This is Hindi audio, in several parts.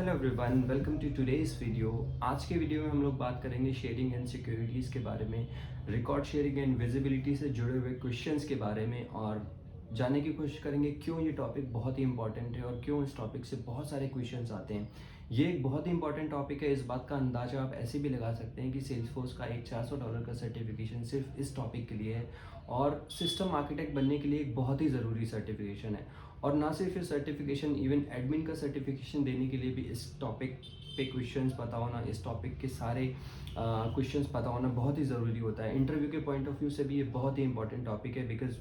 Hello everyone, welcome to today's video. आज के वीडियो में हम लोग बात करेंगे शेयरिंग एंड सिक्योरिटीज़ के बारे में, रिकॉर्ड शेयरिंग एंड विजिबिलिटी से जुड़े हुए क्वेश्चंस के बारे में और जानने की कोशिश करेंगे क्यों ये टॉपिक बहुत ही इंपॉर्टेंट है और क्यों इस टॉपिक से बहुत सारे क्वेश्चंस आते हैं। ये एक बहुत ही इंपॉर्टेंट टॉपिक है। इस बात का अंदाजा आप ऐसे भी लगा सकते हैं कि सेल्सफोर्स का एक $400 का सर्टिफिकेशन सिर्फ इस टॉपिक के लिए है और सिस्टम आर्किटेक्ट बनने के लिए एक बहुत ही ज़रूरी सर्टिफिकेशन है। और ना सिर्फ ये सर्टिफिकेशन, इवन एडमिन का सर्टिफिकेशन देने के लिए भी इस टॉपिक पे क्वेश्चंस पता होना, इस टॉपिक के सारे क्वेश्चंस पता होना बहुत ही ज़रूरी होता है। इंटरव्यू के पॉइंट ऑफ व्यू से भी ये बहुत ही इंपॉर्टेंट टॉपिक है, बिकॉज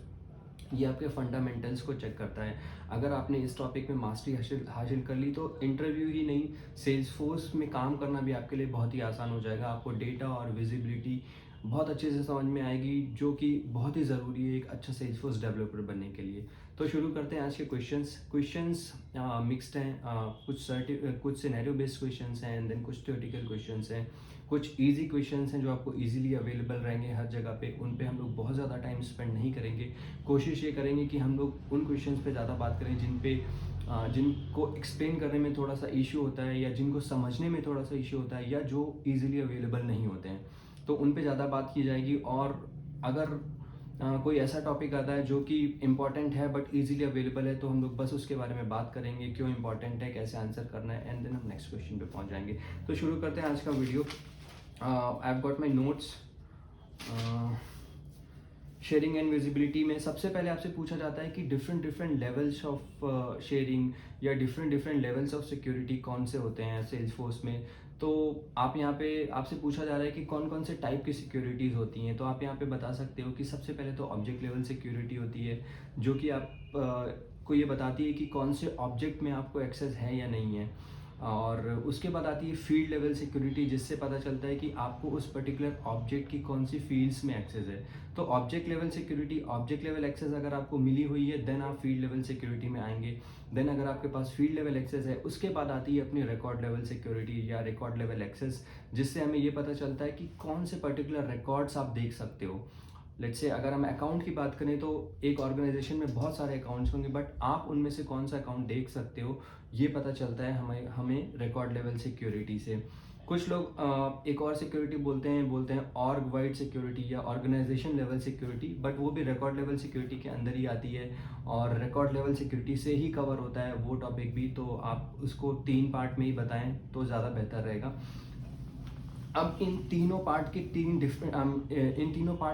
ये आपके फंडामेंटल्स को चेक करता है। अगर आपने इस टॉपिक में मास्टरी हासिल कर ली तो इंटरव्यू ही नहीं, सेल्स फोर्स में काम करना भी आपके लिए बहुत ही आसान हो जाएगा। आपको डेटा और विजिबिलिटी बहुत अच्छे से समझ में आएगी, जो कि बहुत ही ज़रूरी है एक अच्छा सेल्स फोर्स डेवलपर बनने के लिए। तो शुरू करते हैं आज के क्वेश्चंस मिक्स्ड हैं। कुछ सिनेरियो बेस्ड क्वेश्चंस हैं एंड देन कुछ थ्योरेटिकल क्वेश्चंस हैं, कुछ इजी क्वेश्चंस हैं जो आपको इजीली अवेलेबल रहेंगे हर जगह पे। उन पे हम लोग बहुत ज़्यादा टाइम स्पेंड नहीं करेंगे। कोशिश ये करेंगे कि हम लोग उन क्वेश्चंस पे ज़्यादा बात करें जिनको एक्सप्लेन करने में थोड़ा सा इशू होता है या जिनको समझने में थोड़ा सा इशू होता है या जो ईजिली अवेलेबल नहीं होते हैं, तो उन पे ज़्यादा बात की जाएगी। और अगर कोई ऐसा टॉपिक आता है जो कि इम्पॉर्टेंट है बट इजीली अवेलेबल है, तो हम लोग बस उसके बारे में बात करेंगे, क्यों इम्पॉर्टेंट है, कैसे आंसर करना है, एंड देन हम नेक्स्ट क्वेश्चन पे पहुंच जाएंगे। तो शुरू करते हैं आज का video. I have got my notes. Sharing and visibility में सबसे पहले आपसे पूछा जाता है कि different different levels of sharing या different different levels of security कौन से होते हैं सेल्स फोर्स में। तो आप यहाँ पे आपसे पूछा जा रहा है कि कौन कौन से टाइप की सिक्योरिटीज़ होती हैं। तो आप यहाँ पे बता सकते हो कि सबसे पहले तो ऑब्जेक्ट लेवल सिक्योरिटी होती है, जो कि आप को ये बताती है कि कौन से ऑब्जेक्ट में आपको एक्सेस है या नहीं है। और उसके बाद आती है फील्ड लेवल सिक्योरिटी, जिससे पता चलता है कि आपको उस पर्टिकुलर ऑब्जेक्ट की कौन सी फील्ड्स में एक्सेस है। तो object level security, object level access अगर आपको मिली हुई है देन आप फील्ड लेवल सिक्योरिटी में आएंगे। देन अगर आपके पास फील्ड लेवल एक्सेस है, उसके बाद आती है अपनी रिकॉर्ड लेवल सिक्योरिटी या रिकॉर्ड लेवल एक्सेस, जिससे हमें ये पता चलता है कि कौन से पर्टिकुलर रिकॉर्ड्स आप देख सकते हो। लेट्स से अगर हम अकाउंट की बात करें तो एक ऑर्गेनाइजेशन में बहुत सारे अकाउंट्स होंगे, बट आप उनमें से कौन सा अकाउंट देख सकते हो ये पता चलता है हमें रिकॉर्ड लेवल सिक्योरिटी से। कुछ लोग एक और सिक्योरिटी बोलते हैं ऑर्ग वाइड सिक्योरिटी या ऑर्गेनाइजेशन लेवल सिक्योरिटी, बट वो भी रिकॉर्ड लेवल सिक्योरिटी के अंदर ही आती है और रिकॉर्ड लेवल सिक्योरिटी से ही कवर होता है वो टॉपिक भी। तो आप उसको 3 पार्ट में ही बताएं तो ज़्यादा बेहतर रहेगा। अब इन तीनों पार्ट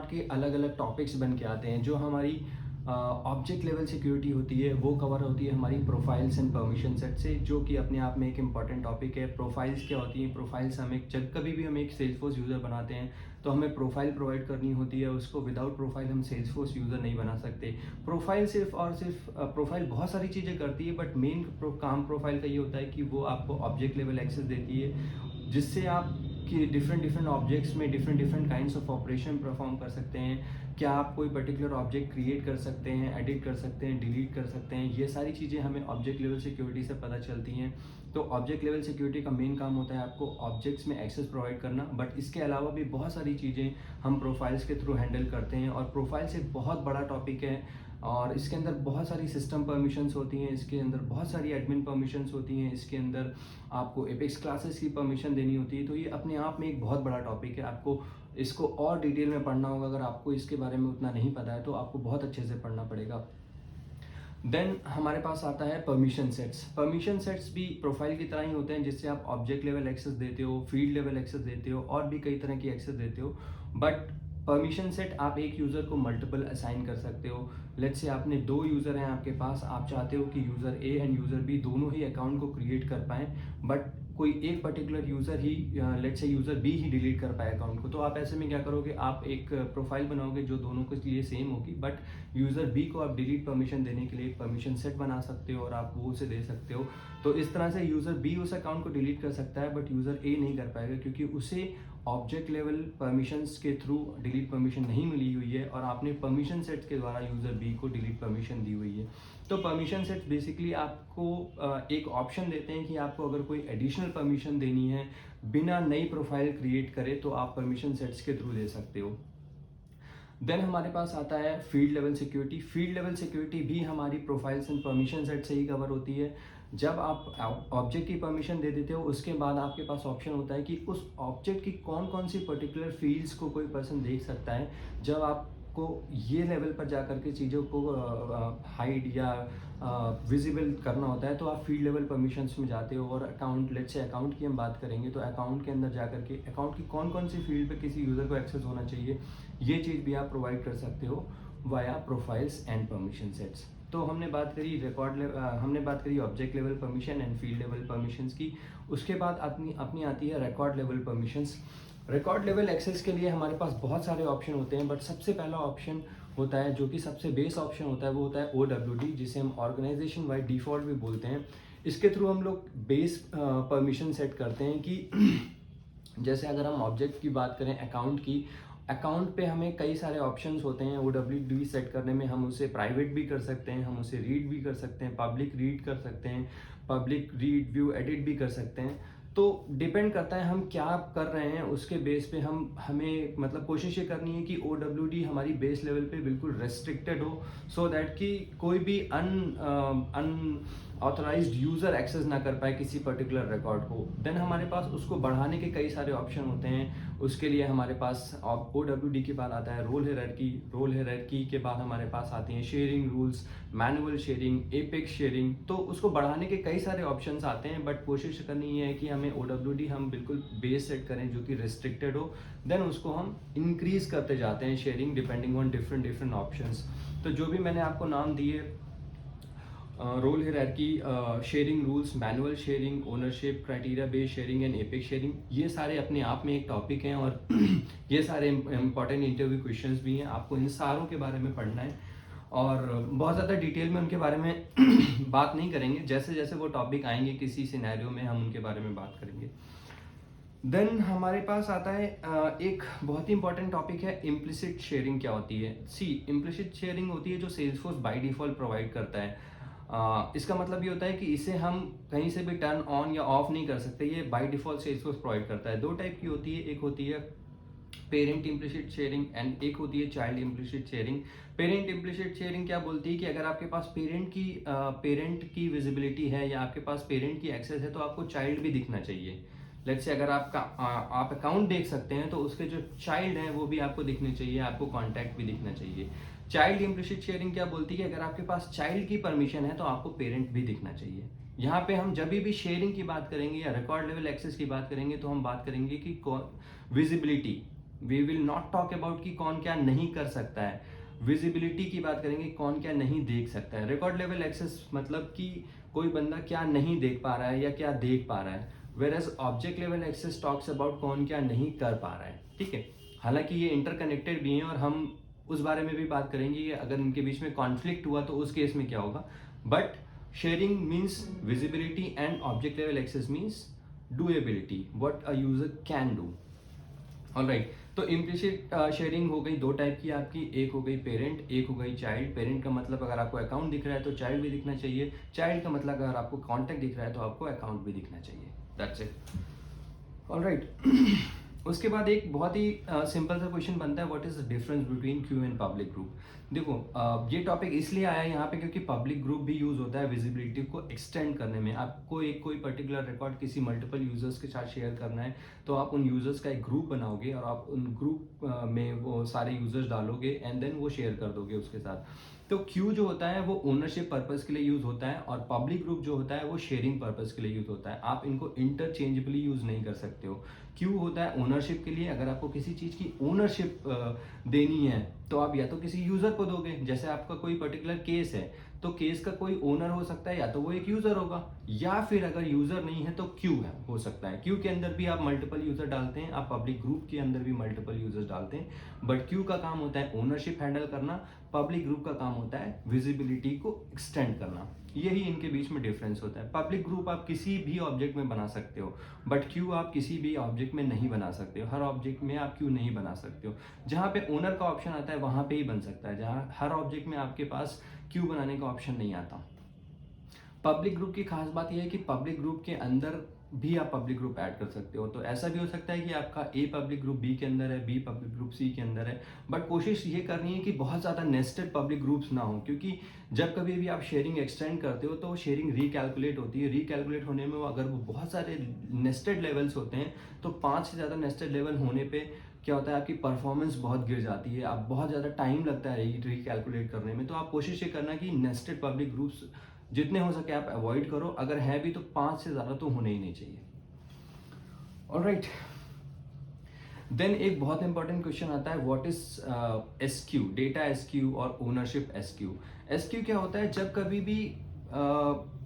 के अलग अलग टॉपिक्स बन के आते हैं। जो हमारी ऑब्जेक्ट लेवल सिक्योरिटी होती है वो कवर होती है हमारी प्रोफाइल्स एंड परमिशन सेट से, जो कि अपने आप में एक इम्पॉर्टेंट टॉपिक है। प्रोफाइल्स क्या होती हैं? प्रोफाइल्स हमें जब कभी भी हम एक सेल्सफोर्स यूज़र बनाते हैं तो हमें प्रोफाइल प्रोवाइड करनी होती है। उसको विदाउट प्रोफाइल हम सेल्सफोर्स यूज़र नहीं बना सकते। प्रोफाइल सिर्फ और सिर्फ प्रोफाइल बहुत सारी चीज़ें करती है, बट मेन काम प्रोफाइल का ये होता है कि वो आपको ऑब्जेक्ट लेवल एक्सेस देती है, जिससे आप कि डिफरेंट ऑब्जेक्ट्स में different kinds of operation perform कर सकते हैं। क्या आप कोई पर्टिकुलर ऑब्जेक्ट क्रिएट कर सकते हैं, एडिट कर सकते हैं, डिलीट कर सकते हैं, ये सारी चीज़ें हमें ऑब्जेक्ट लेवल सिक्योरिटी से पता चलती हैं। तो ऑब्जेक्ट लेवल सिक्योरिटी का मेन काम होता है आपको ऑब्जेक्ट्स में एक्सेस प्रोवाइड करना, बट इसके अलावा भी बहुत सारी चीज़ें हम प्रोफाइल्स के थ्रू हैंडल करते हैं। और प्रोफाइल्स एक बहुत बड़ा टॉपिक है और इसके अंदर बहुत सारी सिस्टम परमिशंस होती हैं, इसके अंदर बहुत सारी एडमिन परमिशंस होती हैं, इसके अंदर आपको एपेक्स क्लासेस की परमिशन देनी होती है। तो ये अपने आप में एक बहुत बड़ा टॉपिक है। आपको इसको और डिटेल में पढ़ना होगा। अगर आपको इसके बारे में उतना नहीं पता है तो आपको बहुत अच्छे से पढ़ना पड़ेगा। देन हमारे पास आता है परमिशन सेट्स। परमिशन सेट्स भी प्रोफाइल की तरह ही होते हैं, जिससे आप ऑब्जेक्ट लेवल एक्सेस देते हो, फील्ड लेवल एक्सेस देते हो और भी कई तरह की एक्सेस देते हो। बट परमिशन सेट आप एक यूज़र को मल्टीपल असाइन कर सकते हो। लेट्स से आपने 2 यूज़र हैं आपके पास, आप चाहते हो कि user A and user B दोनों ही अकाउंट को क्रिएट कर पाएँ, बट कोई एक पर्टिकुलर यूज़र ही लेट्स से यूज़र बी ही डिलीट कर पाए अकाउंट को। तो आप ऐसे में क्या करोगे, आप एक प्रोफाइल बनाओगे जो दोनों के लिए सेम होगी, बट यूज़र बी को आप डिलीट परमिशन देने के लिए एक परमिशन सेट बना सकते हो और आप वो उसे दे सकते हो। तो इस तरह से यूज़र बी उस अकाउंट को डिलीट कर सकता है, बट यूज़र ए नहीं कर पाएगा, क्योंकि उसे ऑब्जेक्ट लेवल परमिशंस के थ्रू डिलीट परमिशन नहीं मिली हुई है और आपने परमिशन सेट के द्वारा यूज़र बी को डिलीट परमिशन दी हुई है। तो परमिशन सेट बेसिकली आपको एक ऑप्शन देते हैं कि आपको अगर कोई एडिशनल परमिशन देनी है बिना नई प्रोफाइल क्रिएट करे, तो आप परमिशन सेट्स के थ्रू दे सकते हो। देन हमारे पास आता है field level security. Field level security भी हमारी प्रोफाइल्स एंड परमिशन सेट से ही कवर होती है। जब आप ऑब्जेक्ट की परमिशन दे देते हो उसके बाद आपके पास ऑप्शन होता है कि उस ऑब्जेक्ट की कौन कौन सी पर्टिकुलर फील्ड्स को कोई पर्सन देख सकता है। जब आपको ये लेवल पर जा कर के चीज़ों को हाइड या विजिबल करना होता है तो आप फील्ड लेवल परमिशंस में जाते हो। और अकाउंट, लेट्स से अकाउंट की हम बात करेंगे तो अकाउंट के अंदर जा कर के अकाउंट की कौन कौन सी फील्ड पे किसी यूज़र को एक्सेस होना चाहिए, ये चीज़ भी आप प्रोवाइड कर सकते हो via profiles and permission sets. तो हमने बात करी object level permission and field level permissions की। उसके बाद अपनी आती है record level permissions. Record level access के लिए हमारे पास बहुत सारे ऑप्शन होते हैं, बट सबसे पहला ऑप्शन होता है जो कि सबसे बेस ऑप्शन होता है, वो होता है OWD, जिसे हम ऑर्गेनाइजेशन वाइड डिफ़ॉल्ट भी बोलते हैं। इसके थ्रू हम लोग बेस परमिशन सेट करते हैं कि जैसे अगर हम ऑब्जेक्ट की बात करें अकाउंट की, अकाउंट पे हमें कई सारे ऑप्शंस होते हैं OWD सेट करने में। हम उसे प्राइवेट भी कर सकते हैं, हम उसे रीड भी कर सकते हैं, पब्लिक रीड कर सकते हैं, पब्लिक रीड व्यू एडिट भी कर सकते हैं। तो डिपेंड करता है हम क्या कर रहे हैं, उसके बेस पे हमें मतलब कोशिश ये करनी है कि OWD हमारी बेस लेवल पे बिल्कुल रेस्ट्रिक्टेड हो, सो दैट कि कोई भी अनऑथराइज्ड यूज़र एक्सेस ना कर पाए किसी पर्टिकुलर रिकॉर्ड को। देन हमारे पास उसको बढ़ाने के कई सारे ऑप्शन होते हैं। उसके लिए हमारे पास OWD के बाद आता है रोल हायरार्की। रोल हायरार्की के बाद हमारे पास आती हैं sharing rules, manual sharing, apex sharing. तो उसको बढ़ाने के कई सारे ऑप्शंस आते हैं, बट कोशिश करनी है कि हमें OWD हम बिल्कुल बेस सेट करें जो कि रिस्ट्रिक्टेड हो। देन उसको हम इंक्रीज करते जाते हैं sharing depending on different options. तो जो भी मैंने आपको नाम दिए, role hierarchy, sharing rules, manual sharing, ownership, criteria based sharing and apex sharing, ये सारे अपने आप में एक टॉपिक हैं और ये सारे इंपॉर्टेंट इंटरव्यू क्वेश्चंस भी हैं। आपको इन सारों के बारे में पढ़ना है और बहुत ज़्यादा डिटेल में उनके बारे में बात नहीं करेंगे। जैसे जैसे वो टॉपिक आएंगे किसी सिनेरियो में हम उनके बारे में बात करेंगे। देन हमारे पास आता है एक बहुत ही इंपॉर्टेंट टॉपिक है इम्प्लिसिट शेयरिंग। क्या होती है? सी, इम्प्लिसिट शेयरिंग होती है जो सेल्सफोर्स बाय डिफॉल्ट प्रोवाइड करता है। इसका मतलब ये होता है कि इसे हम कहीं से भी टर्न ऑन या ऑफ नहीं कर सकते, ये बाय डिफॉल्ट सेल्सफोर्स प्रोवाइड करता है। दो टाइप की होती है, एक होती है पेरेंट इम्प्लिसिट शेयरिंग एंड एक होती है child implicit sharing. Parent implicit sharing क्या बोलती है कि अगर आपके पास पेरेंट की विजिबिलिटी है या आपके पास पेरेंट की एक्सेस है तो आपको चाइल्ड भी दिखना चाहिए। लेट्स से अगर आप अकाउंट देख सकते हैं तो उसके जो चाइल्ड हैं वो भी आपको दिखने चाहिए, आपको कॉन्टैक्ट भी दिखना चाहिए। चाइल्ड इम्प्लिसिट शेयरिंग क्या बोलती है कि अगर आपके पास चाइल्ड की परमिशन है तो आपको पेरेंट भी दिखना चाहिए। यहाँ पे हम जब भी शेयरिंग की बात करेंगे या रिकॉर्ड लेवल एक्सेस की बात करेंगे तो हम बात करेंगे कि visibility. We will not talk about कि कौन क्या नहीं कर सकता है, विजिबिलिटी की बात करेंगे कौन क्या नहीं देख सकता है। रिकॉर्ड लेवल एक्सेस मतलब कि कोई बंदा क्या नहीं देख पा रहा है या क्या देख पा रहा है, whereas object level access talks about कौन क्या नहीं कर पा रहा है। ठीक है, हालांकि ये इंटरकनेक्टेड भी हैं और हम उस बारे में भी बात करेंगे कि अगर इनके बीच में कॉन्फ्लिक्ट हुआ तो उस केस में क्या होगा। But sharing means visibility and object level access means doability, what a user can do. Alright, तो इम्प्लिसिट शेयरिंग हो गई दो टाइप की आपकी, एक हो गई पेरेंट, एक हो गई चाइल्ड। पेरेंट का मतलब अगर आपको अकाउंट दिख रहा है तो चाइल्ड भी दिखना चाहिए। चाइल्ड का मतलब अगर आपको कॉन्टैक्ट दिख रहा है तो आपको अकाउंट भी दिखना चाहिए। That's it. ऑलराइट, उसके बाद एक बहुत ही सिंपल सा क्वेश्चन बनता है, what is the difference between Q and public group. देखो ये टॉपिक इसलिए आया है यहाँ पे क्योंकि पब्लिक ग्रुप भी यूज होता है विजिबिलिटी को एक्सटेंड करने में। आपको कोई पर्टिकुलर रिकॉर्ड किसी मल्टीपल यूजर्स के साथ शेयर करना है तो आप उन यूजर्स का एक ग्रुप बनाओगे और आप उन ग्रुप में वो सारे यूजर्स डालोगे एंड देन वो शेयर कर दोगे उसके साथ। तो क्यू जो होता है वो ओनरशिप पर्पस के लिए यूज होता है और पब्लिक ग्रुप जो होता है वो शेयरिंग पर्पस के लिए यूज होता है। आप इनको इंटरचेंजेबली यूज नहीं कर सकते हो। क्यू होता है ओनरशिप के लिए, अगर आपको किसी चीज की ओनरशिप देनी है तो आप या तो किसी यूजर को दोगे, जैसे आपका कोई पर्टिकुलर केस है तो केस का कोई ओनर हो सकता है, या तो वो एक यूजर होगा, या फिर अगर यूजर नहीं है तो क्यू है हो सकता है। क्यू के अंदर भी आप मल्टीपल यूजर डालते हैं, आप पब्लिक ग्रुप के अंदर भी मल्टीपल यूजर्स डालते हैं, बट क्यू का काम होता है ओनरशिप हैंडल करना, पब्लिक ग्रुप का काम होता है विजिबिलिटी को एक्सटेंड करना। यही इनके बीच में डिफरेंस होता है। पब्लिक ग्रुप आप किसी भी ऑब्जेक्ट में बना सकते हो, बट क्यू आप किसी भी ऑब्जेक्ट में नहीं बना सकते हो। हर ऑब्जेक्ट में आप क्यू नहीं बना सकते हो। जहाँ पे ओनर का ऑप्शन आता है वहां पे ही बन सकता है, जहाँ हर ऑब्जेक्ट में आपके पास क्यू बनाने का ऑप्शन नहीं आता। पब्लिक ग्रुप की खास बात यह है कि पब्लिक ग्रुप के अंदर भी आप पब्लिक ग्रुप ऐड कर सकते हो। तो ऐसा भी हो सकता है कि आपका ए पब्लिक ग्रुप बी के अंदर है, बी पब्लिक ग्रुप सी के अंदर है, बट कोशिश ये करनी है कि बहुत ज़्यादा नेस्टेड पब्लिक ग्रुप्स ना हो, क्योंकि जब कभी भी आप शेयरिंग एक्सटेंड करते हो तो शेयरिंग रिकैलकुलेट होती है। रिकैलकुलेट होने में अगर वो बहुत सारे नेस्टेड लेवल्स होते हैं तो 5 से ज़्यादा नेस्टेड लेवल होने पे क्या होता है, आपकी परफॉर्मेंस बहुत गिर जाती है, आप बहुत ज़्यादा टाइम लगता है रिकैलकुलेट करने में। तो आप कोशिश ये करना कि नेस्टेड पब्लिक ग्रुप्स जितने हो सके आप अवॉइड करो, अगर है भी तो 5 से ज़्यादा तो होने ही नहीं चाहिए। ऑलराइट, देन एक बहुत इंपॉर्टेंट क्वेश्चन आता है, what is SQ, data SQ और ओनरशिप एसक्यू। एसक्यू क्या होता है, जब कभी भी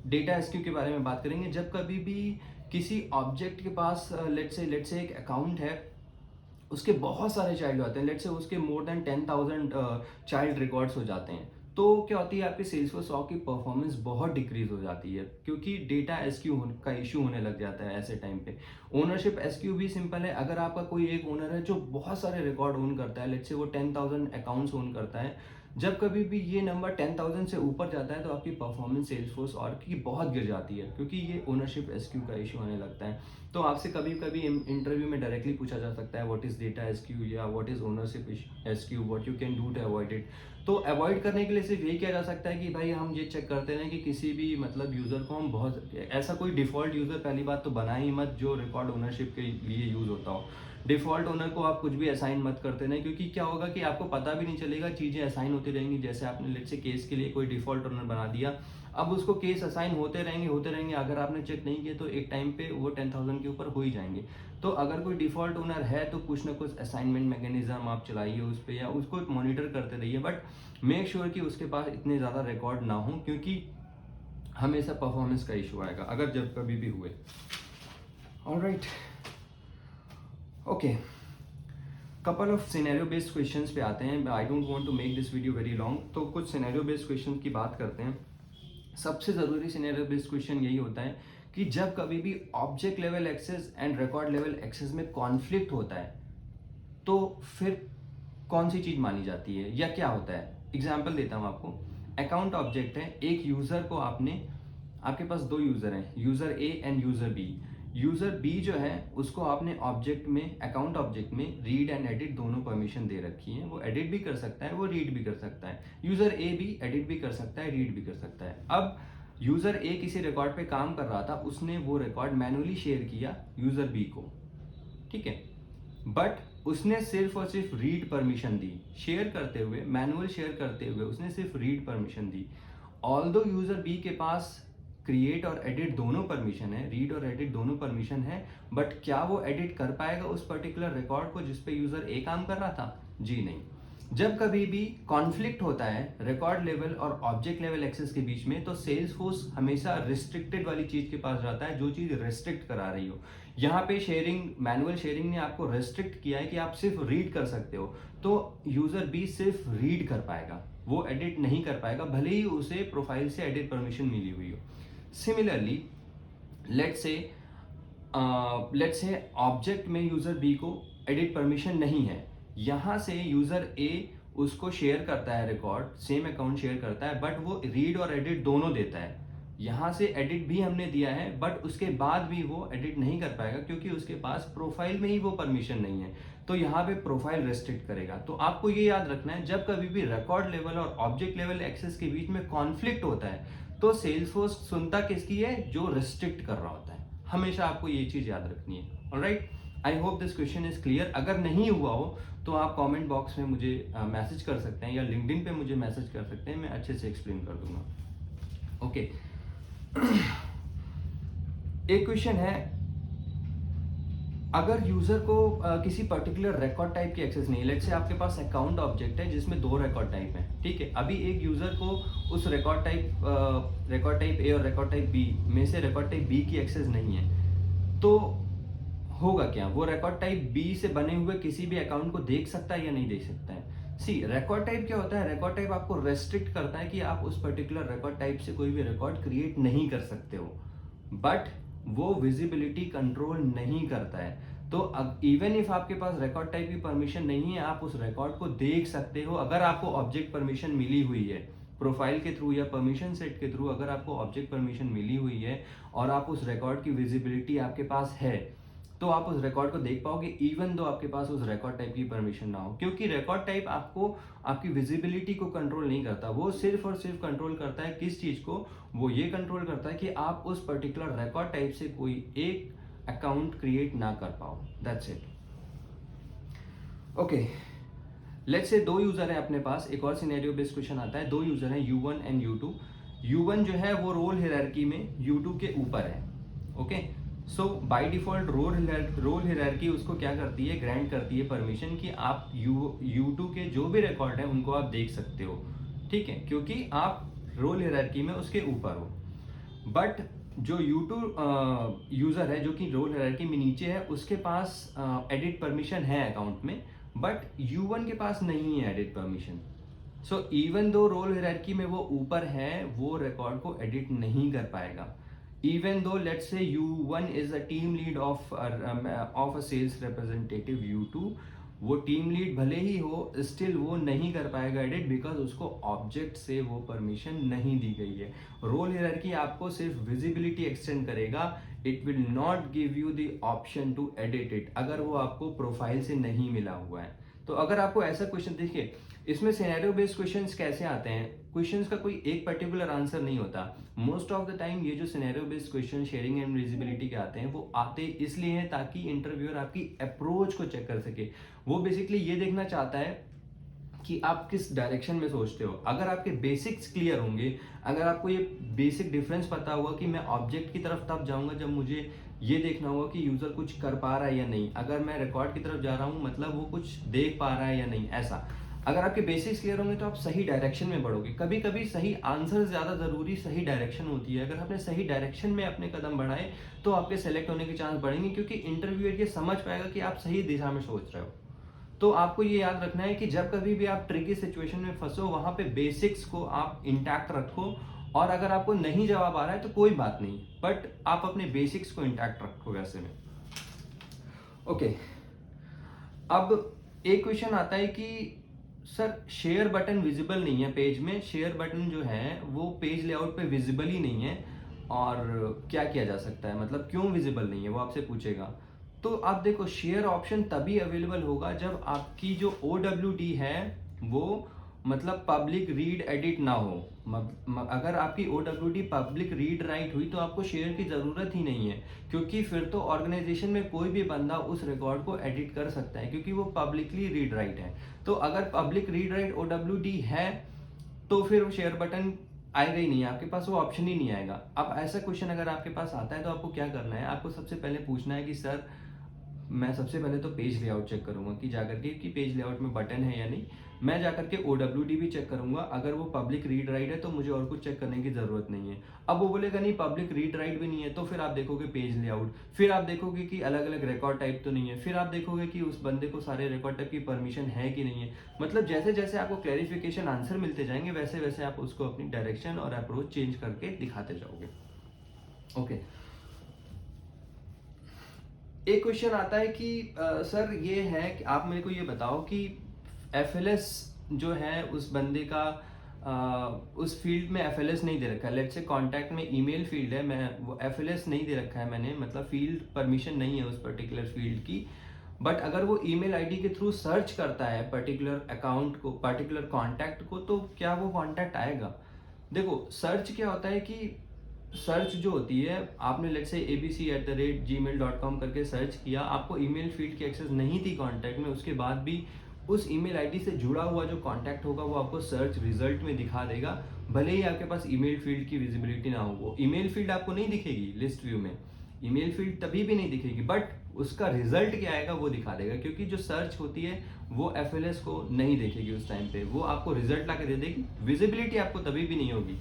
डेटा एसक्यू के बारे में बात करेंगे, जब कभी भी किसी ऑब्जेक्ट के पास लेट्स से एक अकाउंट है, उसके बहुत सारे चाइल्ड होते हैं, लेट्स से उसके मोर देन 10,000 चाइल्ड रिकॉर्ड्स हो जाते हैं, तो क्या होती है आपकी सेल्सफोर्स की परफॉर्मेंस बहुत डिक्रीज हो जाती है, क्योंकि डेटा एसक्यू का इशू होने लग जाता है ऐसे टाइम पे। ओनरशिप एसक्यू भी सिंपल है, अगर आपका कोई एक ओनर है जो बहुत सारे रिकॉर्ड ओन करता है, लेट्स से वो 10,000 अकाउंट्स ओन करता है, जब कभी भी ये नंबर 10,000 से ऊपर जाता है तो आपकी परफॉर्मेंस सेल्सफोर्स और की बहुत गिर जाती है, क्योंकि ये ओनरशिप एसक्यू का इशू होने लगता है। तो आपसे कभी कभी इंटरव्यू में डायरेक्टली पूछा जा सकता है व्हाट इज डेटा एसक्यू या what is ownership skew, what you can do to avoid it. तो अवॉइड करने के लिए सिर्फ ये किया जा सकता है कि भाई हम ये चेक करते हैं कि किसी भी मतलब यूजर को हम बहुत ऐसा कोई डिफॉल्ट यूजर पहली बात तो बना ही मत जो रिकॉर्ड ओनरशिप के लिए यूज होता हो। डिफॉल्ट ओनर को आप कुछ भी असाइन मत करते नहीं, क्योंकि क्या होगा कि आपको पता भी नहीं चलेगा, चीज़ें असाइन होती रहेंगी। जैसे आपने लेट्स से केस के लिए कोई डिफॉल्ट ओनर बना दिया, अब उसको केस असाइन होते रहेंगे, अगर आपने चेक नहीं किया तो एक टाइम पे वो 10,000 के ऊपर हो ही जाएंगे। तो अगर कोई डिफॉल्ट ओनर है तो कुछ ना कुछ असाइनमेंट मैकेनिज्म आप चलाइए उस पर, या उसको मॉनिटर करते रहिए, बट मेक श्योर कि उसके पास इतने ज़्यादा रिकॉर्ड ना हो, क्योंकि हमेशा परफॉर्मेंस का इशू आएगा अगर जब कभी भी हुए। Alright, okay, couple of scenario based questions पे आते हैं। I don't want to make this video very long, तो कुछ सिनेरियो बेस्ड क्वेश्चन की बात करते हैं। सबसे ज़रूरी सिनेरियो बेस्ड क्वेश्चन यही होता है कि जब कभी भी object level access and record level access में कॉन्फ्लिक्ट होता है तो फिर कौन सी चीज़ मानी जाती है या क्या होता है। एग्जाम्पल देता हूँ आपको। अकाउंट ऑब्जेक्ट है, एक यूज़र को आपके पास दो यूज़र हैं, user A and user B. User B जो है उसको आपने ऑब्जेक्ट में, अकाउंट ऑब्जेक्ट में रीड एंड एडिट दोनों परमिशन दे रखी है। वो एडिट भी कर सकता है, वो रीड भी कर सकता है। यूज़र ए भी एडिट भी कर सकता है, रीड भी कर सकता है। अब यूज़र ए किसी रिकॉर्ड पे काम कर रहा था, उसने वो रिकॉर्ड मैनुअली शेयर किया यूज़र बी को, ठीक है, बट उसने सिर्फ और सिर्फ रीड परमिशन दी। शेयर करते हुए, मैनुअल शेयर करते हुए उसने सिर्फ रीड परमिशन दी। ऑल्दो यूज़र बी के पास क्रिएट और एडिट दोनों परमिशन है, रीड और एडिट दोनों परमिशन है, बट क्या वो एडिट कर पाएगा उस पर्टिकुलर रिकॉर्ड को जिस पे यूज़र ए काम कर रहा था? जी नहीं। जब कभी भी कॉन्फ्लिक्ट होता है रिकॉर्ड लेवल और ऑब्जेक्ट लेवल एक्सेस के बीच में, तो सेल्सफोर्स हमेशा रिस्ट्रिक्टेड वाली चीज के पास जाता है, जो चीज रिस्ट्रिक्ट करा रही हो। यहाँ पे शेयरिंग, मैनुअल शेयरिंग ने आपको रिस्ट्रिक्ट किया है कि आप सिर्फ रीड कर सकते हो, तो यूजर बी सिर्फ रीड कर पाएगा, वो एडिट नहीं कर पाएगा, भले ही उसे प्रोफाइल से एडिट परमिशन मिली हुई हो। सिमिलरली लेट्स से ऑब्जेक्ट में यूजर बी को एडिट परमिशन नहीं है, यहाँ से यूजर ए उसको शेयर करता है रिकॉर्ड, सेम अकाउंट शेयर करता है, बट वो रीड और एडिट दोनों देता है। यहाँ से एडिट भी हमने दिया है, बट उसके बाद भी वो एडिट नहीं कर पाएगा क्योंकि उसके पास प्रोफाइल में ही वो परमिशन नहीं है, तो यहाँ पे प्रोफाइल रेस्ट्रिक्ट करेगा। तो आपको ये याद रखना है, जब कभी भी रिकॉर्ड लेवल और ऑब्जेक्ट लेवल एक्सेस के बीच में कॉन्फ्लिक्ट होता है तो सेल्सफोर्स सुनता किसकी है? जो रेस्ट्रिक्ट कर रहा होता है। हमेशा आपको ये चीज याद रखनी है। Alright, I hope this question is clear. अगर नहीं हुआ हो तो आप कमेंट बॉक्स में मुझे मैसेज कर सकते हैं या लिंक्डइन पे मुझे मैसेज कर सकते हैं, मैं अच्छे से एक्सप्लेन कर दूंगा। ओके, एक क्वेश्चन है, अगर यूजर को किसी पर्टिकुलर रिकॉर्ड टाइप की एक्सेस नहीं है, लेट्स से आपके पास अकाउंट ऑब्जेक्ट है जिसमें दो रिकॉर्ड टाइप है, ठीक है, अभी एक यूजर को उस रिकॉर्ड टाइप ए और रिकॉर्ड टाइप बी में से रिकॉर्ड टाइप बी की एक्सेस नहीं है, तो होगा क्या? वो रिकॉर्ड टाइप बी से बने हुए किसी भी अकाउंट को देख सकता है या नहीं देख सकता है? सी, रिकॉर्ड टाइप क्या होता है? रिकॉर्ड टाइप आपको रेस्ट्रिक्ट करता है कि आप उस पर्टिकुलर रिकॉर्ड टाइप से कोई भी रिकॉर्ड क्रिएट नहीं कर सकते हो, बट वो विजिबिलिटी कंट्रोल नहीं करता है। तो इवन इफ आपके पास रिकॉर्ड टाइप की परमिशन नहीं है, आप उस रिकॉर्ड को देख सकते हो अगर आपको ऑब्जेक्ट परमिशन मिली हुई है, प्रोफाइल के थ्रू या परमिशन सेट के थ्रू अगर आपको ऑब्जेक्ट परमिशन मिली हुई है और आप उस रिकॉर्ड की विजिबिलिटी आपके पास है, तो आप उस रिकॉर्ड को देख पाओगे इवन दो आपके पास उस रिकॉर्ड टाइप की परमिशन ना हो। क्योंकि रिकॉर्ड टाइप आपको आपकी विजिबिलिटी को कंट्रोल नहीं करता, वो सिर्फ और सिर्फ कंट्रोल करता है किस चीज को, वो ये कंट्रोल करता है कि आप उस पर्टिकुलर रिकॉर्ड टाइप से कोई एक अकाउंट क्रिएट ना कर पाओ। That's it. Okay, let's say दो यूजर है अपने पास, एक और सिनेरियो बेस्ड क्वेश्चन आता है। दो यूजर है U1 एंड U2। U1 जो है वो रोल हायरार्की में U2 के ऊपर है। Okay, so by default role hierarchy उसको क्या करती है, ग्रांट करती है परमिशन कि आप U2 के जो भी रिकॉर्ड है उनको आप देख सकते हो, ठीक है, क्योंकि आप रोल हायरार्की में उसके ऊपर हो। बट जो U2 यूजर है जो कि रोल हायरार्की में नीचे है, उसके पास एडिट परमिशन है अकाउंट में, बट U1 के पास नहीं है edit permission. So even though role hierarchy में वो ऊपर है, वो रिकॉर्ड को एडिट नहीं कर पाएगा। Even though let's say U1 is a team lead of a sales representative U2, वो टीम लीड भले ही हो, स्टिल वो नहीं कर पाएगा एडिट, बिकॉज उसको ऑब्जेक्ट से वो परमिशन नहीं दी गई है। रोल हायरार्की आपको सिर्फ विजिबिलिटी एक्सटेंड करेगा, it will not give you the option to edit it, अगर वो आपको प्रोफाइल से नहीं मिला हुआ है। तो अगर आपको ऐसा क्वेश्चन, देखिए इसमें सिनेरियो बेस्ड क्वेश्चंस कैसे आते हैं, क्वेश्चंस का कोई एक पर्टिकुलर आंसर नहीं होता। मोस्ट ऑफ द टाइम ये जो scenario based question sharing and visibility के आते हैं, वो आते इसलिए हैं ताकि इंटरव्यूअर आपकी अप्रोच को चेक कर सके। वो बेसिकली ये देखना चाहता है कि आप किस डायरेक्शन में सोचते हो। अगर आपके बेसिक्स क्लियर होंगे, अगर आपको ये बेसिक डिफरेंस पता होगा कि मैं ऑब्जेक्ट की तरफ तब जाऊंगा जब मुझे ये देखना होगा कि यूजर कुछ कर पा रहा है या नहीं, अगर मैं रिकॉर्ड की तरफ जा रहा हूँ मतलब वो कुछ देख पा रहा है या नहीं, ऐसा अगर आपके बेसिक्स क्लियर होंगे तो आप सही डायरेक्शन में बढ़ोगे। कभी कभी सही आंसर ज्यादा जरूरी सही डायरेक्शन होती है। अगर आपने सही डायरेक्शन में अपने कदम बढ़ाए तो आपके सेलेक्ट होने के चांस बढ़ेंगे, क्योंकि इंटरव्यूअर ये समझ पाएगा कि आप सही दिशा में सोच रहे हो। तो आपको ये याद रखना है कि जब कभी भी आप ट्रिकी सिचुएशन में फंसो, वहां पे बेसिक्स को आप इंटैक्ट रखो, और अगर आपको नहीं जवाब आ रहा है तो कोई बात नहीं, बट आप अपने बेसिक्स को इंटैक्ट रखो वैसे में। ओके, अब एक क्वेश्चन आता है कि सर शेयर बटन विजिबल नहीं है पेज में, शेयर बटन जो है वो पेज लेआउट पे विजिबल ही नहीं है, और क्या किया जा सकता है, मतलब क्यों विजिबल नहीं है वो आपसे पूछेगा। तो आप देखो, शेयर ऑप्शन तभी अवेलेबल होगा जब आपकी जो OWD है वो मतलब पब्लिक रीड एडिट ना हो। अगर आपकी OWD पब्लिक रीड राइट हुई तो आपको शेयर की जरूरत ही नहीं है, क्योंकि फिर तो ऑर्गेनाइजेशन में कोई भी बंदा उस रिकॉर्ड को एडिट कर सकता है, क्योंकि वो पब्लिकली रीड राइट है। तो अगर पब्लिक रीड राइट OWD है तो फिर वो शेयर बटन आएगा ही नहीं, आपके पास वो ऑप्शन ही नहीं आएगा। अब ऐसा क्वेश्चन अगर आपके पास आता है तो आपको क्या करना है, आपको सबसे पहले पूछना है कि सर मैं सबसे पहले तो पेज लेआउट चेक करूंगा कि जाकर के कि पेज लेआउट में बटन है या नहीं। मैं जाकर के OWD भी चेक करूंगा, अगर वो पब्लिक रीड राइट है तो मुझे और कुछ चेक करने की जरूरत नहीं है। अब वो बोलेगा नहीं पब्लिक रीड राइट भी नहीं है, तो फिर आप देखोगे पेज लेआउट, फिर आप देखोगे कि अलग अलग रिकॉर्ड टाइप तो नहीं है, फिर आप देखोगे कि उस बंदे को सारे रिकॉर्ड टाइप की परमिशन है कि नहीं है। मतलब जैसे जैसे आपको क्लैरिफिकेशन आंसर मिलते जाएंगे वैसे वैसे आप उसको अपनी डायरेक्शन और अप्रोच चेंज करके दिखाते जाओगे। ओके, एक क्वेश्चन आता है कि सर ये है कि आप मेरे को ये बताओ कि FLS जो है उस बंदे का उस फील्ड में FLS नहीं दे रखा है। लेट्स से कॉन्टैक्ट में ईमेल फील्ड है, मैं वो FLS नहीं दे रखा है मैंने, मतलब फील्ड परमिशन नहीं है उस पर्टिकुलर फील्ड की। बट अगर वो ईमेल आईडी के थ्रू सर्च करता है पर्टिकुलर अकाउंट को, पर्टिकुलर कॉन्टैक्ट को, तो क्या वो कॉन्टैक्ट आएगा। देखो सर्च क्या होता है कि सर्च जो होती है, आपने लेट्स से abc@gmail.com करके सर्च किया, आपको ईमेल फील्ड की एक्सेस नहीं थी कॉन्टैक्ट में, उसके बाद भी उस ईमेल आईडी से जुड़ा हुआ जो कॉन्टैक्ट होगा वो आपको सर्च रिजल्ट में दिखा देगा, भले ही आपके पास ईमेल फील्ड की विजिबिलिटी ना हो। वो ईमेल फील्ड आपको नहीं दिखेगी लिस्ट व्यू में, ईमेल फील्ड तभी भी नहीं दिखेगी, बट उसका रिजल्ट क्या आएगा वो दिखा देगा, क्योंकि जो सर्च होती है वो FLS को नहीं देखेगी उस टाइम पे, वो आपको रिजल्ट ला के दे देगी, विजिबिलिटी आपको तभी भी नहीं होगी।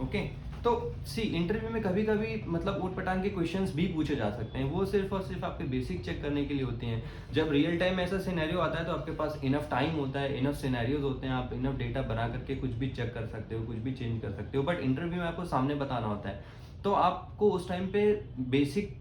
ओके, तो सी इंटरव्यू में कभी कभी मतलब ऊट पटांग के क्वेश्चंस भी पूछे जा सकते हैं, वो सिर्फ और सिर्फ आपके बेसिक चेक करने के लिए होते हैं। जब रियल टाइम ऐसा सिनेरियो आता है तो आपके पास इनफ टाइम होता है, इनफ सिनेरियोज होते हैं, आप इनफ डेटा बना करके कुछ भी चेक कर सकते हो, कुछ भी चेंज कर सकते हो। बट इंटरव्यू में आपको सामने बताना होता है, तो आपको उस टाइम पे बेसिक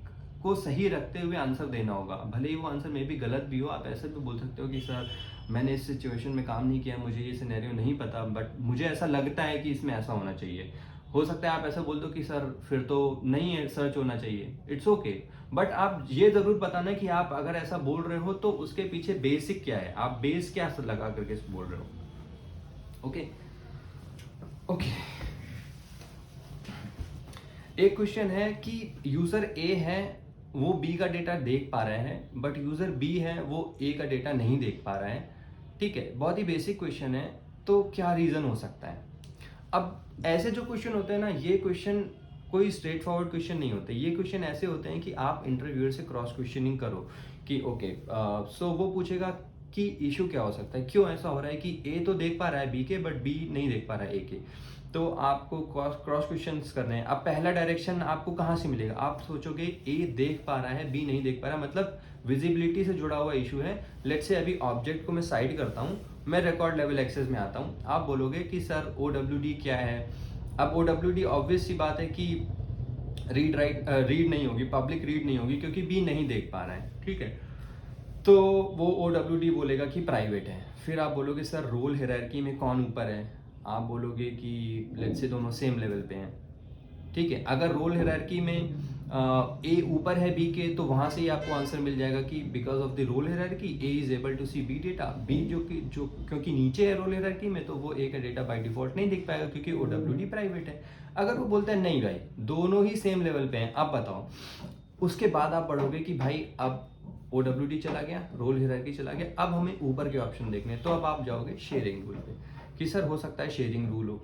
को सही रखते हुए आंसर देना होगा। भले ही वो आंसर में भी गलत भी हो, आप ऐसे भी बोल सकते हो कि सर मैंने इस सिचुएशन में काम नहीं किया, मुझे ये सिनेरियो नहीं पता, बट मुझे ऐसा लगता है कि इसमें ऐसा होना चाहिए। हो सकता है आप ऐसा बोल दो कि सर फिर तो नहीं है, सर्च होना चाहिए, इट्स ओके। बट आप ये जरूर बताना कि आप अगर ऐसा बोल रहे हो तो उसके पीछे बेसिक क्या है, आप बेस क्या लगा करके बोल रहे हो। Okay okay. एक क्वेश्चन है कि यूजर ए है, वो बी का डेटा देख पा रहे हैं, बट यूजर बी है वो ए का डेटा नहीं देख पा रहा है। ठीक है, बहुत ही बेसिक क्वेश्चन है, तो क्या रीजन हो सकता है। अब ऐसे जो क्वेश्चन होते हैं ना, ये क्वेश्चन कोई स्ट्रेट फॉरवर्ड क्वेश्चन नहीं होते। ये क्वेश्चन ऐसे होते हैं कि आप इंटरव्यूअर से क्रॉस क्वेश्चनिंग करो कि ओके, सो वो पूछेगा कि इशू क्या हो सकता है, क्यों ऐसा हो रहा है कि ए तो देख पा रहा है बी के, बट बी नहीं देख पा रहा है ए के। तो आपको क्रॉस क्वेश्चन करने हैं। अब पहला डायरेक्शन आपको कहाँ से मिलेगा, आप सोचोगे ए देख पा रहा है बी नहीं देख पा रहा है, मतलब विजिबिलिटी से जुड़ा हुआ इशू है। लेट्स से अभी ऑब्जेक्ट को मैं साइड करता हूँ, मैं रिकॉर्ड लेवल एक्सेस में आता हूँ। आप बोलोगे कि सर OWD क्या है। अब OWD ऑब्वियस सी बात है कि रीड नहीं होगी, पब्लिक रीड नहीं होगी, क्योंकि बी नहीं देख पा रहा है। ठीक है, तो वो OWD बोलेगा कि प्राइवेट है। फिर आप बोलोगे सर रोल हायरार्की में कौन ऊपर है, आप बोलोगे कि लेट्स से दोनों सेम लेवल पे हैं। ठीक है, अगर रोल हायरार्की में ए ऊपर है बी के, तो वहां से ही आपको आंसर मिल जाएगा कि because of the role hierarchy A is able to see B data. B जो क्योंकि नीचे है रोल हायरार्की में, तो वो ए का डेटा बाय डिफॉल्ट नहीं दिख पाएगा, क्योंकि OWD प्राइवेट है। अगर वो बोलता है नहीं भाई दोनों ही सेम लेवल पे हैं, अब बताओ, उसके बाद आप पढ़ोगे कि भाई अब OWD चला गया, रोल हायरार्की चला गया, अब हमें ऊपर के ऑप्शन देखने हैं। तो अब आप जाओगे शेयरिंग रूल पे कि सर हो सकता है शेयरिंग रूल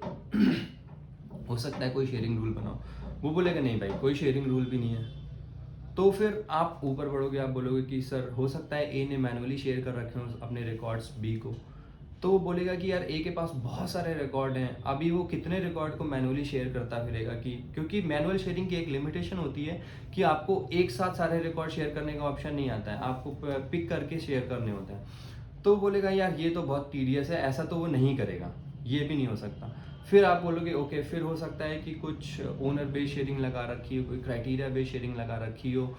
हो सकता है कोई शेयरिंग रूल बनाओ। वो बोलेगा नहीं भाई कोई शेयरिंग रूल भी नहीं है। तो फिर आप ऊपर बढ़ोगे, आप बोलोगे कि सर हो सकता है ए ने मैनुअली शेयर कर रखे हो अपने रिकॉर्ड्स बी को। तो वो बोलेगा कि यार ए के पास बहुत सारे रिकॉर्ड हैं, अभी वो कितने रिकॉर्ड को मैनुअली शेयर करता फिरेगा, कि क्योंकि मैनुअल शेयरिंग की एक लिमिटेशन होती है कि आपको एक साथ सारे रिकॉर्ड शेयर करने का ऑप्शन नहीं आता है, आपको पिक करके शेयर करने होते हैं। तो बोलेगा यार ये तो बहुत टीडियस है, ऐसा तो वो नहीं करेगा, ये भी नहीं हो सकता। फिर आप बोलोगे ओके, फिर हो सकता है कि कुछ ओनर बेस्ड शेयरिंग लगा रखी हो, कोई क्राइटेरिया बेस्ड शेयरिंग लगा रखी हो।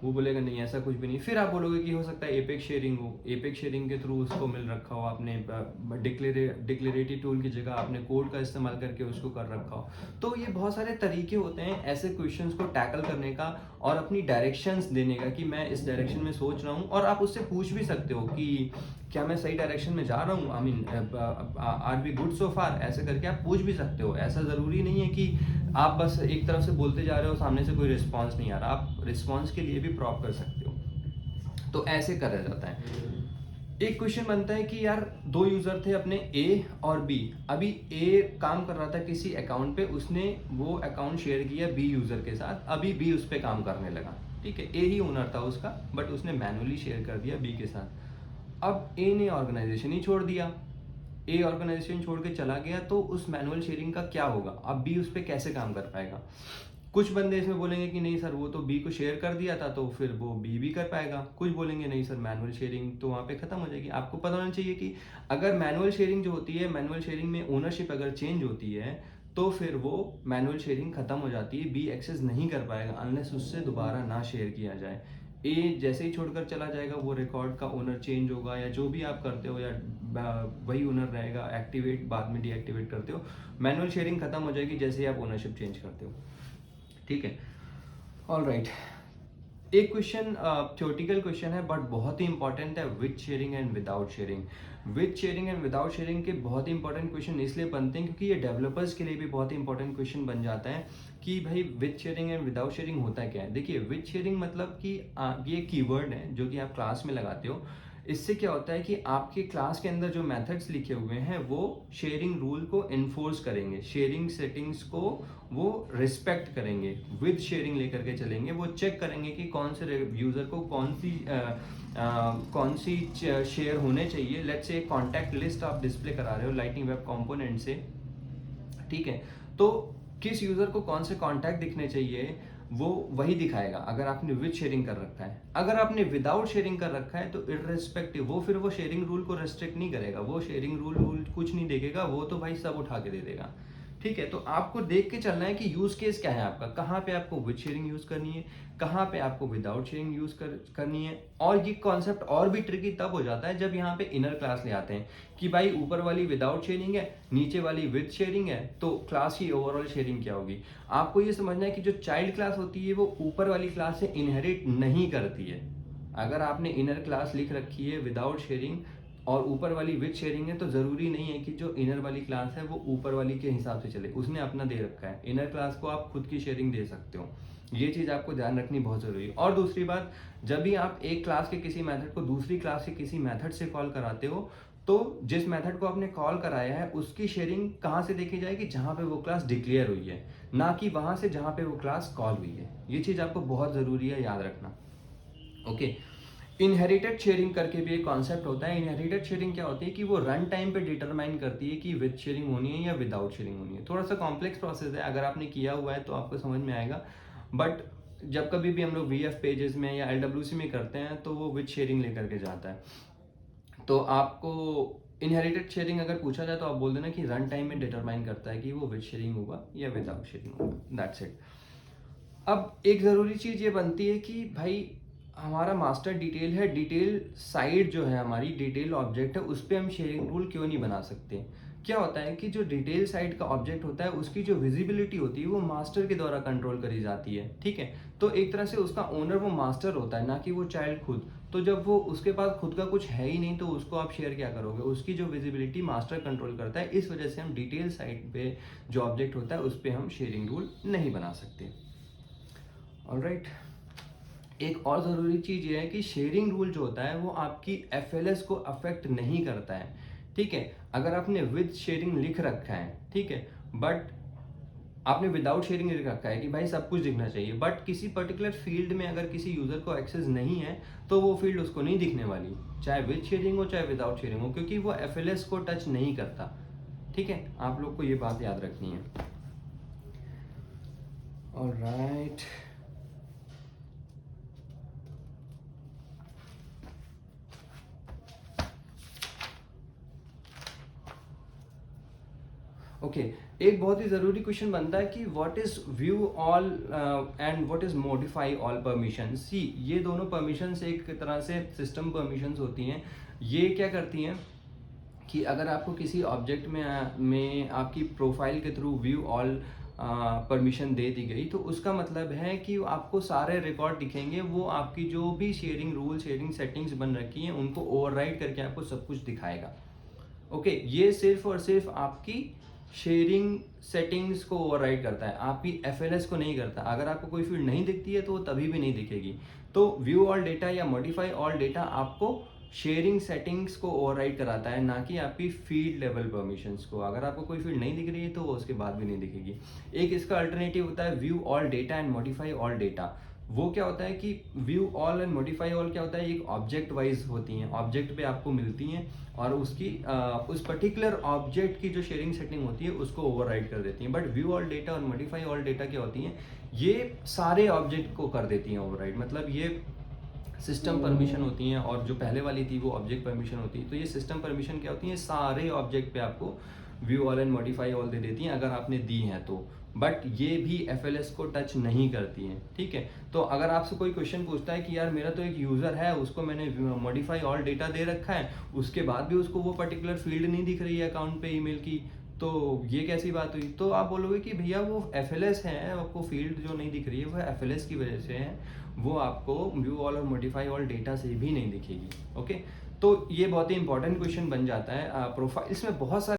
वो बोलेगा नहीं ऐसा कुछ भी नहीं। फिर आप बोलोगे कि हो सकता है एपेक्स शेयरिंग हो, एपेक्स शेयरिंग के थ्रू उसको मिल रखा हो, आपने डिक्लेरेटिव टूल की जगह आपने कोड का इस्तेमाल करके उसको कर रखा हो। तो ये बहुत सारे तरीके होते हैं ऐसे क्वेश्चंस को टैकल करने का और अपनी डायरेक्शंस देने का कि मैं इस डायरेक्शन में सोच रहा हूँ। और आप उससे पूछ भी सकते हो कि क्या मैं सही डायरेक्शन में जा रहा हूँ, I mean are we good so far, ऐसे करके आप पूछ भी सकते हो। ऐसा ज़रूरी नहीं है कि आप बस एक तरफ से बोलते जा रहे हो, सामने से कोई रिस्पॉन्स नहीं आ रहा, आप रिस्पॉन्स के लिए भी प्रॉप कर सकते हो। तो ऐसे करा जाता है। एक क्वेश्चन बनता है कि यार दो यूजर थे अपने ए और बी, अभी ए काम कर रहा था किसी अकाउंट पे, उसने वो अकाउंट शेयर किया बी यूजर के साथ, अभी बी उस पर काम करने लगा। ठीक है, ए ही ओनर था उसका, बट उसने मैनुअली शेयर कर दिया बी के साथ। अब ए ने ऑर्गेनाइजेशन ही छोड़ दिया, ए ऑर्गेनाइजेशन छोड़ के चला गया, तो उस मैनुअल शेयरिंग का क्या होगा, अब बी उस पर कैसे काम कर पाएगा। कुछ बंदे इसमें बोलेंगे कि नहीं सर वो तो बी को शेयर कर दिया था, तो फिर वो बी भी कर पाएगा। कुछ बोलेंगे नहीं सर मैनुअल शेयरिंग तो वहाँ पे खत्म हो जाएगी। आपको पता होना चाहिए कि अगर मैनुअल शेयरिंग जो होती है, मैनुअल शेयरिंग में ओनरशिप अगर चेंज होती है, तो फिर वो मैनुअल शेयरिंग खत्म हो जाती है, बी एक्सेस नहीं कर पाएगा अनलेस उससे दोबारा ना शेयर किया जाए। ए जैसे ही छोड़कर चला जाएगा, वो रिकॉर्ड का ओनर चेंज होगा या जो भी आप करते हो, या वही ओनर रहेगा, एक्टिवेट बाद में डीएक्टिवेट करते हो, मैनुअल शेयरिंग खत्म हो जाएगी जैसे ही आप ओनरशिप चेंज करते हो। ठीक है, ऑल राइट। एक क्वेश्चन थ्योरेटिकल क्वेश्चन है बट बहुत ही इंपॉर्टेंट है, with sharing and without sharing. With sharing and without sharing के बहुत ही इंपॉर्टेंट क्वेश्चन इसलिए बनते हैं क्योंकि ये डेवलपर्स के लिए भी बहुत ही इंपॉर्टेंट क्वेश्चन बन जाता है कि भाई with sharing and without sharing होता क्या है। देखिए विद शेयरिंग मतलब कि ये कीवर्ड है जो कि आप क्लास में लगाते हो। इससे क्या होता है कि आपके क्लास के अंदर जो मेथड्स लिखे हुए हैं वो शेयरिंग रूल को इन्फोर्स करेंगे, शेयरिंग सेटिंग्स को वो रिस्पेक्ट करेंगे, विद शेयरिंग लेकर के चलेंगे। वो चेक करेंगे कि कौन से यूज़र को कौन सी शेयर होने चाहिए। लेट्स से कॉन्टैक्ट लिस्ट आप डिस्प्ले करा रहे हो लाइटनिंग वेब कंपोनेंट से, ठीक है, तो किस यूज़र को कौन से कॉन्टैक्ट दिखने चाहिए वो वही दिखाएगा अगर आपने विद शेयरिंग कर रखा है। अगर आपने विदाउट शेयरिंग कर रखा है तो इररेस्पेक्टिव वो फिर वो शेयरिंग रूल को रेस्ट्रिक्ट नहीं करेगा, वो शेयरिंग रूल कुछ नहीं देखेगा, वो तो भाई सब उठा के दे देगा। ठीक है, तो आपको देख के चलना है कि यूज़ केस क्या है आपका, कहाँ पे आपको विद शेयरिंग यूज़ करनी है, कहाँ पे आपको विदाउट शेयरिंग यूज़ करनी है। और ये कॉन्सेप्ट और भी ट्रिकी तब हो जाता है जब यहाँ पे इनर क्लास ले आते हैं कि भाई ऊपर वाली विदाउट शेयरिंग है, नीचे वाली विद शेयरिंग है, तो क्लास की ओवरऑल शेयरिंग क्या होगी। आपको ये समझना है कि जो चाइल्ड क्लास होती है वो ऊपर वाली क्लास से इनहेरिट नहीं करती है। अगर आपने इनर क्लास लिख रखी है विदाउट शेयरिंग और ऊपर वाली विद शेयरिंग है, तो ज़रूरी नहीं है कि जो इनर वाली क्लास है वो ऊपर वाली के हिसाब से चले, उसने अपना दे रखा है। इनर क्लास को आप खुद की शेयरिंग दे सकते हो, ये चीज़ आपको ध्यान रखनी बहुत ज़रूरी है। और दूसरी बात, जब भी आप एक क्लास के किसी मेथड को दूसरी क्लास के किसी मेथड से कॉल कराते हो, तो जिस मेथड को आपने कॉल कराया है उसकी शेयरिंग कहाँ से देखी जाएगी, जहाँ पे वो क्लास डिक्लेयर हुई है, ना कि वहाँ से जहाँ पे वो क्लास कॉल हुई है। ये चीज़ आपको बहुत ज़रूरी है याद रखना। ओके, इनहेरिटेड शेयरिंग करके भी एक कॉन्सेप्ट होता है। इनहेरिटेड शेयरिंग क्या होती है कि वो रन टाइम पे डिटरमाइन करती है कि विद शेयरिंग होनी है या विदाउट शेयरिंग होनी है। थोड़ा सा कॉम्प्लेक्स प्रोसेस है, अगर आपने किया हुआ है तो आपको समझ में आएगा, बट जब कभी भी हम लोग वीएफ पेजेस में या एलडब्ल्यूसी में करते हैं तो वो विद शेयरिंग लेकर के जाता है। तो आपको इनहेरिटेड शेयरिंग अगर पूछा जाए तो आप बोल देना कि रन टाइम में डिटरमाइन करता है कि वो विद शेयरिंग होगा या विदाउट शेयरिंग होगा, दैट्स इट। अब एक ज़रूरी चीज़ ये बनती है कि भाई हमारा मास्टर डिटेल है, डिटेल साइड जो है हमारी डिटेल ऑब्जेक्ट है, उस पर हम शेयरिंग रूल क्यों नहीं बना सकते। क्या होता है कि जो डिटेल साइड का ऑब्जेक्ट होता है उसकी जो विजिबिलिटी होती है वो मास्टर के द्वारा कंट्रोल करी जाती है, ठीक है। तो एक तरह से उसका ओनर वो मास्टर होता है, ना कि वो चाइल्ड खुद। तो जब वो उसके पास खुद का कुछ है ही नहीं तो उसको आप शेयर क्या करोगे, उसकी जो विजिबिलिटी मास्टर कंट्रोल करता है। इस वजह से हम डिटेल साइड पे जो ऑब्जेक्ट होता है उस पर हम शेयरिंग रूल नहीं बना सकते। ऑलराइट, एक और ज़रूरी चीज़ ये है कि शेयरिंग रूल जो होता है वो आपकी एफएलएस को अफेक्ट नहीं करता है, ठीक है। अगर आपने विद शेयरिंग लिख रखा है, ठीक है, बट आपने विदाउट शेयरिंग लिख रखा है कि भाई सब कुछ दिखना चाहिए, बट किसी पर्टिकुलर फील्ड में अगर किसी यूज़र को एक्सेस नहीं है तो वो फील्ड उसको नहीं दिखने वाली, चाहे विद शेयरिंग हो चाहे विदाउट शेयरिंग हो, क्योंकि वो एफएलएस को टच नहीं करता, ठीक है। आप लोग को ये बात याद रखनी है। ऑलराइट, ओके, एक बहुत ही ज़रूरी क्वेश्चन बनता है कि what is view all and what is modify all permission. See, ये दोनों परमिशंस एक तरह से सिस्टम परमिशंस होती हैं। ये क्या करती हैं कि अगर आपको किसी ऑब्जेक्ट में आपकी प्रोफाइल के थ्रू व्यू ऑल परमिशन दे दी गई, तो उसका मतलब है कि आपको सारे रिकॉर्ड दिखेंगे, वो आपकी जो भी शेयरिंग रूल शेयरिंग सेटिंग्स बन रखी हैं उनको ओवरराइड करके आपको सब कुछ दिखाएगा। ओके, ये सिर्फ और सिर्फ आपकी शेयरिंग सेटिंग्स को ओवरराइड करता है, आपकी एफएलएस को नहीं करता। अगर आपको कोई फील्ड नहीं दिखती है तो वो तभी भी नहीं दिखेगी। तो व्यू ऑल डेटा या मॉडिफाई ऑल डेटा आपको शेयरिंग सेटिंग्स को ओवरराइड कराता है, ना कि आपकी फील्ड लेवल परमिशंस को। अगर आपको कोई फील्ड नहीं दिख रही है तो वो उसके बाद भी नहीं दिखेगी। एक इसका अल्टरनेटिव होता है view all data and modify all data. वो क्या होता है कि view all and modify all क्या होता है, एक ऑब्जेक्ट वाइज होती हैं, ऑब्जेक्ट पे आपको मिलती हैं और उसकी उस पर्टिकुलर ऑब्जेक्ट की जो शेयरिंग सेटिंग होती है उसको ओवरराइड कर देती हैं। बट व्यू ऑल डेटा और मॉडिफाई ऑल डेटा क्या होती हैं, ये सारे ऑब्जेक्ट को कर देती हैं ओवरराइड। मतलब ये सिस्टम परमिशन होती हैं और जो पहले वाली थी वो ऑब्जेक्ट परमिशन होती है। तो ये सिस्टम परमिशन क्या होती है, सारे ऑब्जेक्ट पे आपको view all and modify all they देती हैं अगर आपने दी हैं तो। बट ये भी एफएलएस को टच नहीं करती हैं, ठीक है। तो अगर आपसे कोई क्वेश्चन पूछता है कि यार मेरा तो एक यूज़र है, उसको मैंने मॉडिफाई ऑल डेटा दे रखा है, उसके बाद भी उसको वो पर्टिकुलर फील्ड नहीं दिख रही है अकाउंट पे ईमेल की, तो ये कैसी बात हुई। तो आप बोलोगे कि भैया वो एफएलएस है, आपको फील्ड जो नहीं दिख रही है वो एफएलएस की वजह से है, वो आपको व्यू ऑल और मॉडिफाई ऑल डेटा से भी नहीं दिखेगी। ओके, तो ये बहुत ही इंपॉर्टेंट क्वेश्चन बन जाता है। प्रोफाइल्स में बहुत सारे